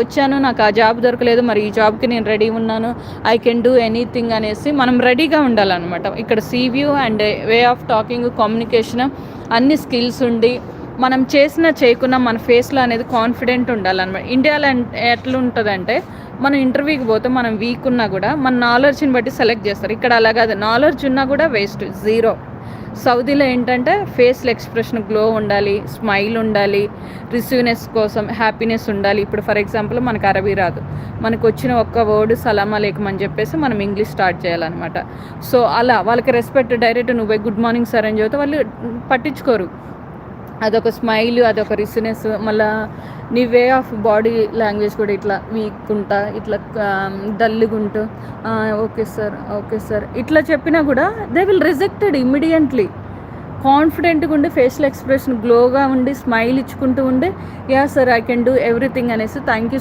వచ్చాను, నాకు ఆ జాబ్ దొరకలేదు, మరి ఈ జాబ్కి నేను రెడీ ఉన్నాను, ఐ కెన్ డూ ఎనీథింగ్ అనేసి మనం రెడీగా ఉండాలన్నమాట. ఇక్కడ sea view and way of talking, communication అన్ని స్కిల్స్ ఉండి మనం చేయకున్నా మన ఫేస్లో అనేది కాన్ఫిడెంట్ ఉండాలన్నమాట. ఇండియాలో ఎట్లుంటుందంటే మనం ఇంటర్వ్యూకి పోతే మనం వీక్ ఉన్నా కూడా మన నాలెడ్జ్ని బట్టి సెలెక్ట్ చేస్తారు. ఇక్కడ అలా కాదు, నాలెడ్జ్ ఉన్నా కూడా వేస్ట్, జీరో. సౌదీలో ఏంటంటే ఫేస్లో ఎక్స్ప్రెషన్ గ్లో ఉండాలి, స్మైల్ ఉండాలి, రిసీవ్నెస్ కోసం హ్యాపీనెస్ ఉండాలి. ఇప్పుడు ఫర్ ఎగ్జాంపుల్ మనకు అరబీ రాదు, మనకు వచ్చిన ఒక్క వర్డ్ సలాం అలైకుం అని చెప్పేసి మనం ఇంగ్లీష్ స్టార్ట్ చేయాలన్నమాట. సో అలా వాళ్ళకి రెస్పెక్ట్, డైరెక్ట్ నువ్వే గుడ్ మార్నింగ్ సార్ అని చెబితే వాళ్ళు పట్టించుకోరు. అదొక స్మైల్, అదొక రిసీవ్నెస్. మళ్ళీ నీ వే ఆఫ్ బాడీ లాంగ్వేజ్ కూడా ఇట్లా వీక్ ఉంటా, ఇట్లా డల్లుగుంటూ ఓకే సార్ ఇట్లా చెప్పినా కూడా దే విల్ రిజెక్టెడ్ ఇమ్మీడియట్లీ. కాన్ఫిడెంట్గా ఉండి ఫేషియల్ ఎక్స్ప్రెషన్ గ్లోగా ఉండి స్మైల్ ఇచ్చుకుంటూ ఉండి yeah sir I can do everything అనేసి థ్యాంక్ యూ